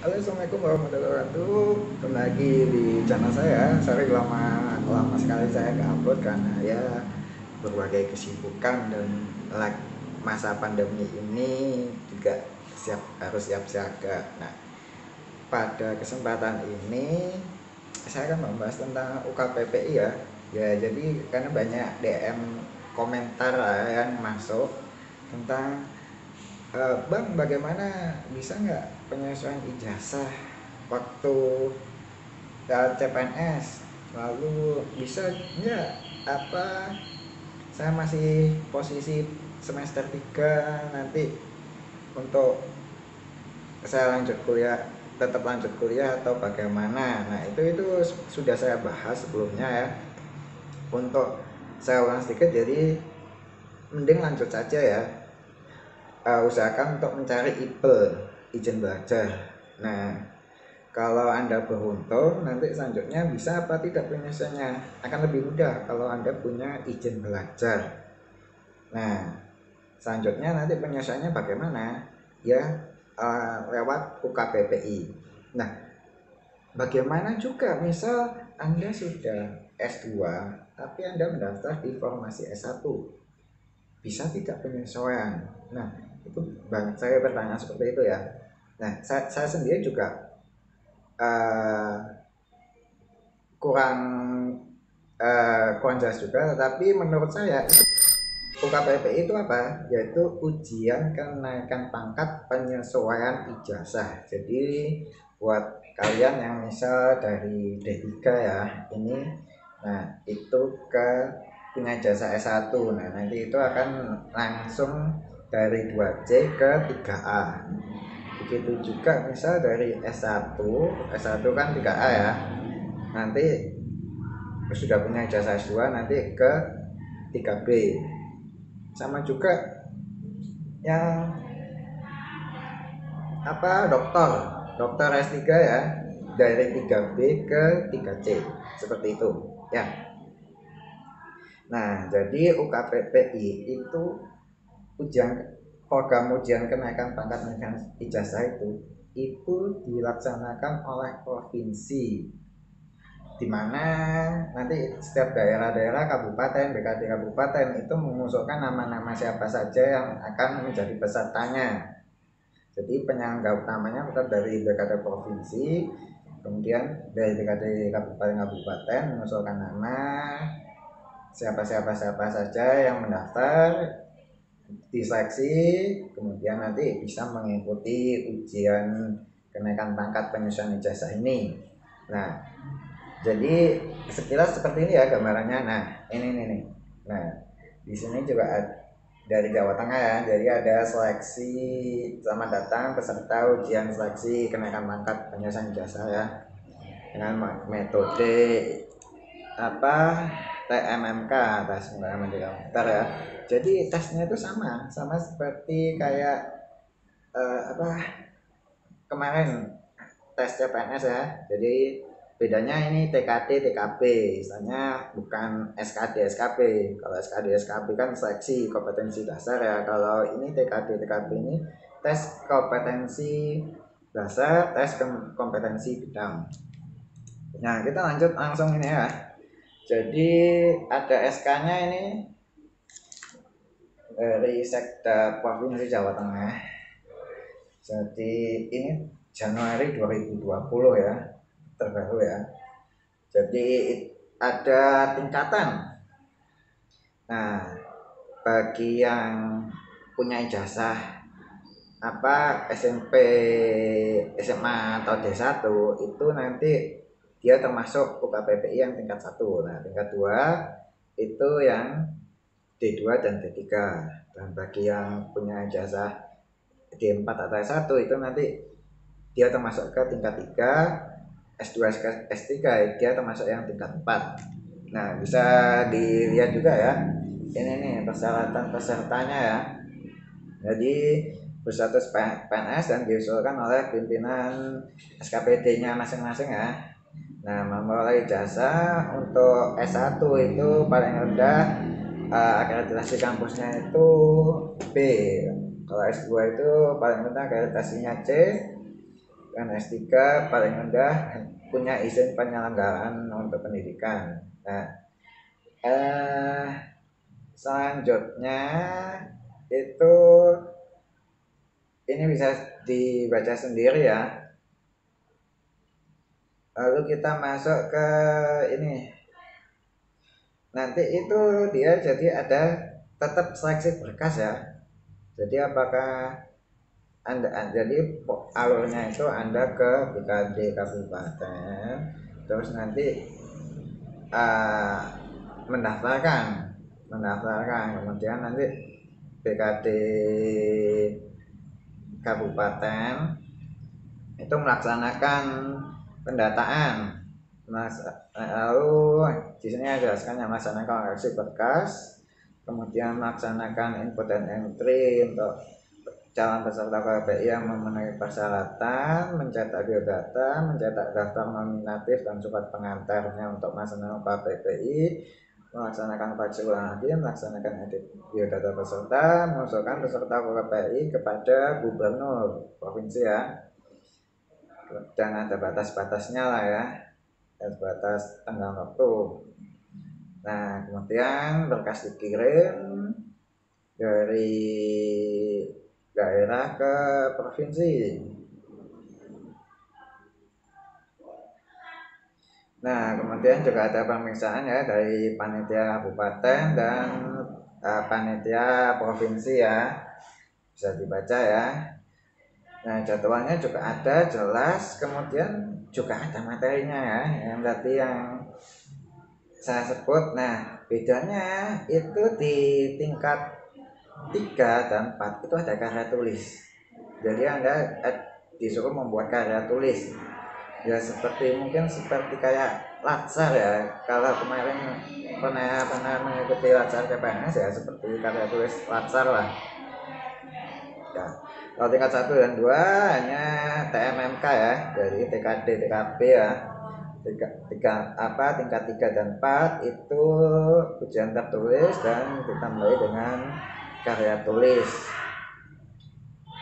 Halo, assalamualaikum warahmatullahi wabarakatuh. Kembali lagi di channel saya. Sorry lama sekali saya nggak upload karena ya berbagai kesibukan dan masa pandemi ini juga harus siap siaga. Nah, pada kesempatan ini saya akan membahas tentang UKPPI ya. Ya, jadi karena banyak DM komentar lah yang masuk tentang Bang, bagaimana bisa nggak penyesuaian ijazah waktu CPNS? Lalu bisa nggak apa saya masih posisi semester 3 nanti untuk saya lanjut kuliah, tetap lanjut kuliah atau bagaimana? Nah, itu sudah saya bahas sebelumnya ya. Untuk saya ulang sedikit, jadi mending lanjut saja ya. Usahakan untuk mencari izin belajar. Nah, kalau Anda beruntung, nanti selanjutnya bisa apa tidak penyelesaiannya akan lebih mudah kalau Anda punya izin belajar. Nah, selanjutnya nanti penyelesaiannya bagaimana? Ya, lewat UKPPI. Nah, bagaimana juga misal Anda sudah S2, tapi Anda mendaftar di formasi S1, bisa tidak penyesuaian? Nah, itu banyak saya bertanya seperti itu ya. Nah, saya sendiri juga uh, kurang kurang jelas juga, tetapi menurut saya UKPPI itu apa? Yaitu ujian kenaikan pangkat penyesuaian ijazah. Jadi buat kalian yang misal dari D3 ya, ini nah itu ke punya ijazah S1. Nah, nanti itu akan langsung dari 2C ke 3A. Begitu juga misal dari S1 kan 3A ya. Nanti sudah punya ijazah S2 nanti ke 3B. Sama juga yang dokter S3 ya, dari 3B ke 3C seperti itu ya. Nah, jadi UKPPI itu program ujian kenaikan pangkat pendidikan ijazah itu dilaksanakan oleh provinsi, di mana nanti setiap daerah-daerah kabupaten, BKD kabupaten itu mengusulkan nama-nama siapa saja yang akan menjadi pesertanya. Jadi penyelenggara utamanya tetap dari BKD provinsi, kemudian dari BKD kabupaten mengusulkan nama siapa saja yang mendaftar, diseleksi, kemudian nanti bisa mengikuti ujian kenaikan pangkat penyesuaian ijazah ini. Nah, jadi sekilas seperti ini ya gambarannya. Nah, ini nih. Nah, di sini juga dari Jawa Tengah ya. Jadi ada seleksi, selamat datang peserta ujian seleksi kenaikan pangkat penyelesaian ijazah ya, dengan metode apa TMMK, tes pengalaman komputer ya. Jadi tesnya itu sama seperti kayak apa kemarin tes CPNS ya. Jadi bedanya ini TKD TKP, istilahnya bukan SKD SKP. Kalau SKD SKP kan seleksi kompetensi dasar ya. Kalau ini TKD TKP ini tes kompetensi dasar, tes kompetensi bidang. Nah, kita lanjut langsung ini ya. Jadi ada SK-nya ini dari Sekda Provinsi Jawa Tengah. Jadi ini Januari 2020 ya, terbaru ya. Jadi ada tingkatan. Nah, bagi yang punya ijazah SMP, SMA atau D1 itu nanti dia termasuk UKPPI yang tingkat 1. Nah, tingkat 2 itu yang D2 dan D3. Dan bagi yang punya ijazah D4 atau S1 itu nanti dia termasuk ke tingkat 3, S2 S3 dia termasuk yang tingkat 4. Nah, bisa dilihat juga ya. Ini nih persyaratan pesertanya ya. Jadi berstatus PNS dan diusulkan oleh pimpinan SKPD-nya masing-masing ya. Nah, memperoleh ijazah untuk S1 itu paling rendah akreditasi kampusnya itu B. Kalau S2 itu paling rendah akreditasinya C. Dan S3 paling rendah punya izin penyelenggaraan untuk pendidikan. Nah, selanjutnya itu ini bisa dibaca sendiri ya. Lalu kita masuk ke ini. Nanti itu dia jadi ada tetap seleksi berkas ya. Jadi apakah Anda jadi alurnya itu Anda ke BKD kabupaten, terus nanti mendaftarkan, kemudian nanti BKD kabupaten itu melaksanakan pendataan. Lalu di sini ada jelaskannya melaksanakan koreksi berkas, kemudian melaksanakan input dan entry untuk calon peserta KPI yang memenuhi persyaratan, mencetak biodata, mencetak daftar nominatif dan surat pengantarnya untuk melaksanakan KPI, melaksanakan faksi ulang lagi, melaksanakan edit biodata peserta, mengusulkan peserta KPI kepada gubernur provinsi ya. Dan ada batas-batasnya lah ya, batas tenggang waktu. Nah, kemudian berkas dikirim dari daerah ke provinsi. Nah, kemudian juga ada pemeriksaan ya dari panitia kabupaten dan panitia provinsi ya. Bisa dibaca ya. Nah, jadwalnya juga ada jelas, kemudian juga ada materinya ya, yang tadi yang saya sebut. Nah, bedanya itu di tingkat 3 dan 4 itu ada karya tulis. Jadi Anda disuruh membuat karya tulis. Ya mungkin seperti kayak latsar ya. Kalau kemarin pernah mengikuti latsar CPNS ya, seperti karya tulis latsar lah. Ya. Kalau tingkat 1 dan 2 hanya TMMK ya, dari TKD TKP ya. Tingkat 3 dan 4 itu ujian tertulis dan ditambahi dengan karya tulis.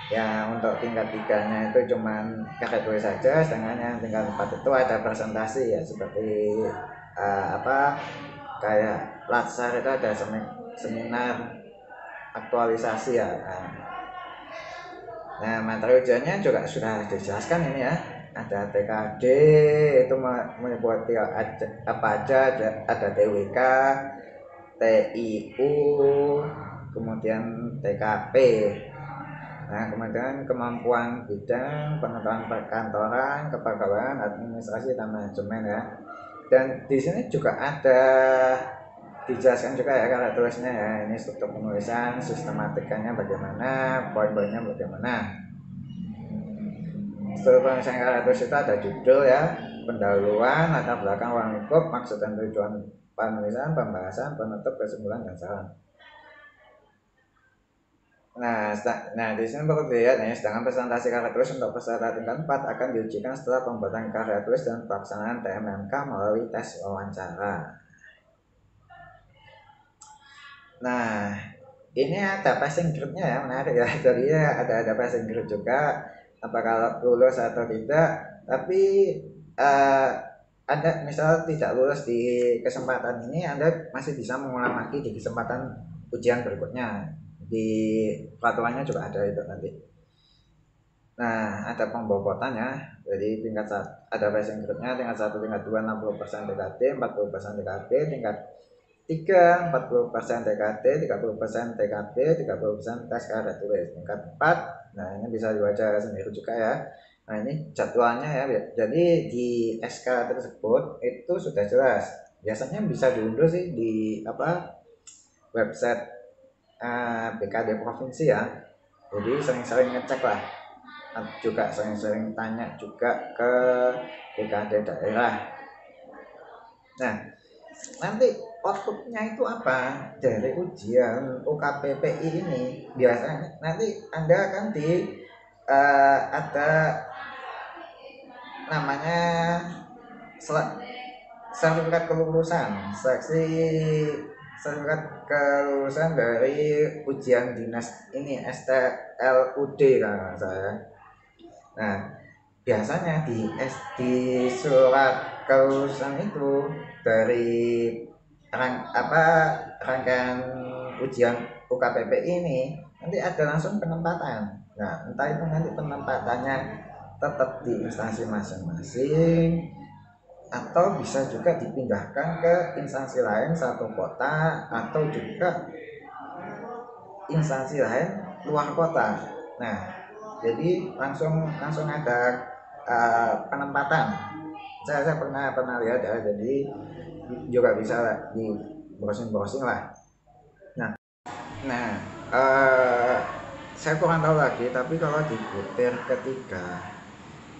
Ya, untuk tingkat 3-nya itu cuman karya tulis saja, sedangkan yang tingkat 4 itu ada presentasi ya, seperti kayak latsar itu ada seminar aktualisasi ya. Nah, materi ujiannya juga sudah dijelaskan ini ya. Ada TKD itu meliputi apa aja, ada TWK, TIU, kemudian TKP. Nah, kemudian kemampuan bidang pengetahuan perkantoran, kepegawaian, administrasi dan manajemen ya. Dan di sini juga ada dijelaskan juga ya karya tulisnya ya. Ini struktur penulisan, sistematikanya bagaimana, poin-poinnya bagaimana. Struktur penulisan karya tulis itu ada judul ya, pendahuluan, latar belakang, ruang lingkup, maksud dan tujuan penulisan, pembahasan, penutup, kesimpulan dan saran. Nah, di sini perlu dilihat nih, sedangkan presentasi karya tulis untuk peserta tingkat 4 akan diujikan setelah pembuatan karya tulis dan pelaksanaan TMMK melalui tes wawancara. Nah, ini ada passing grade-nya ya, menarik ya. Jadi ya ada passing grade juga, apa kalau lulus atau tidak. Tapi Anda misal tidak lulus di kesempatan ini, Anda masih bisa mengulang lagi di kesempatan ujian berikutnya. Di peraturannya juga ada itu nanti. Nah, ada pembobotannya. Jadi tingkat 1 ada passing grade-nya, tingkat 1, tingkat 2 60% TKT, 40% TKP, tingkat 3 40% TKT, 30% TKP, 30% tes karya tulis. Tingkat 4, nah ini bisa dibaca sendiri juga ya. Nah, ini jadwalnya ya. Jadi di SK tersebut itu sudah jelas. Biasanya bisa diunduh sih di website BKD provinsi ya. Jadi sering-sering ngecek lah, juga sering-sering tanya juga ke BKD daerah. Nah, nanti outputnya itu apa dari ujian UKPPI ini? Biasanya nanti Anda akan ada namanya sertifikat kelulusan, sertifikat kelulusan dari ujian dinas ini STLUD kan saya. Nah, biasanya di surat kelulusan itu dari rangkaian ujian UKPP ini nanti ada langsung penempatan. Nah, entah itu nanti penempatannya tetap di instansi masing-masing atau bisa juga dipindahkan ke instansi lain satu kota atau juga instansi lain luar kota. Nah, jadi langsung langsung ada penempatan. Saya pernah lihat ya, jadi juga bisa di browsing lah. Nah, uh, saya kurang tahu lagi, tapi kalau di butir ketiga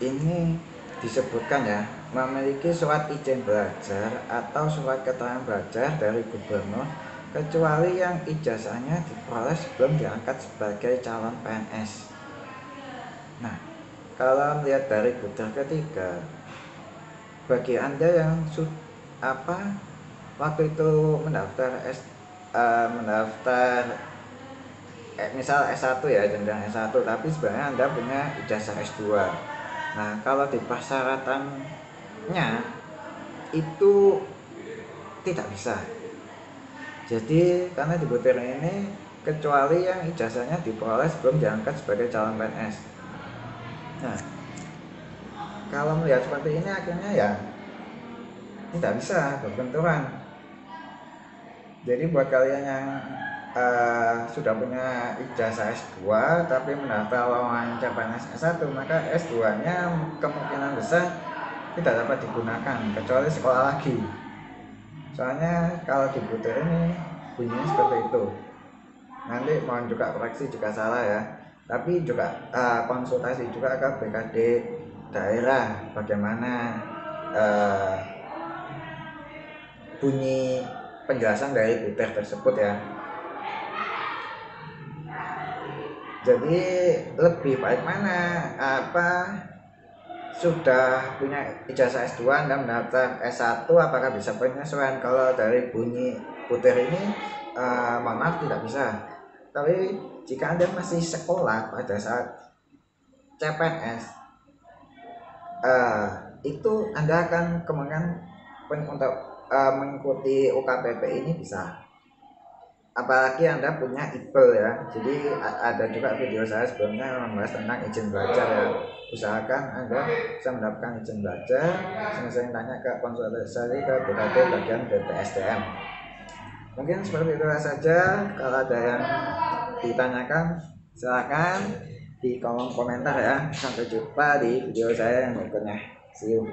ini disebutkan ya, memiliki surat izin belajar atau surat keterangan belajar dari gubernur kecuali yang ijazahnya diperoleh sebelum diangkat sebagai calon PNS. Nah, kalau melihat dari butir ketiga, bagi Anda yang waktu itu mendaftar misal S1 ya, jenjang S1, tapi sebenarnya Anda punya ijazah S2. Nah, kalau di persyaratannya itu tidak bisa. Jadi karena di butir ini kecuali yang ijazahnya diperoleh sebelum diangkat sebagai calon PNS. Nah, kalau melihat seperti ini akhirnya ya tidak bisa berbenturan. Jadi buat kalian yang sudah punya ijazah S2 tapi mendaftar lowongan CPNS S1, maka S2-nya kemungkinan besar tidak dapat digunakan kecuali sekolah lagi. Soalnya kalau di butir ini bunyinya seperti itu. Nanti mohon juga koreksi jika salah ya. Tapi juga konsultasi juga ke BKD daerah bagaimana bunyi penjelasan dari butir tersebut ya. Jadi lebih baik mana sudah punya ijazah S2 dan mendaftar S1 apakah bisa penyesuaian? Kalau dari bunyi butir ini mohon maaf tidak bisa. Tapi jika Anda masih sekolah pada saat CPNS itu Anda akan kemungkinan untuk mengikuti UKPP ini bisa. Apalagi Anda punya IPL ya. Jadi ada juga video saya sebelumnya membahas tentang izin belajar ya. Usahakan Anda bisa mendapatkan izin belajar. Saya tanya ke konsultasi ke BKD bagian BPSDM. Mungkin seperti itu saja. Kalau ada yang ditanyakan silakan di kolom komentar ya. Sampai jumpa di video saya yang berikutnya. See you.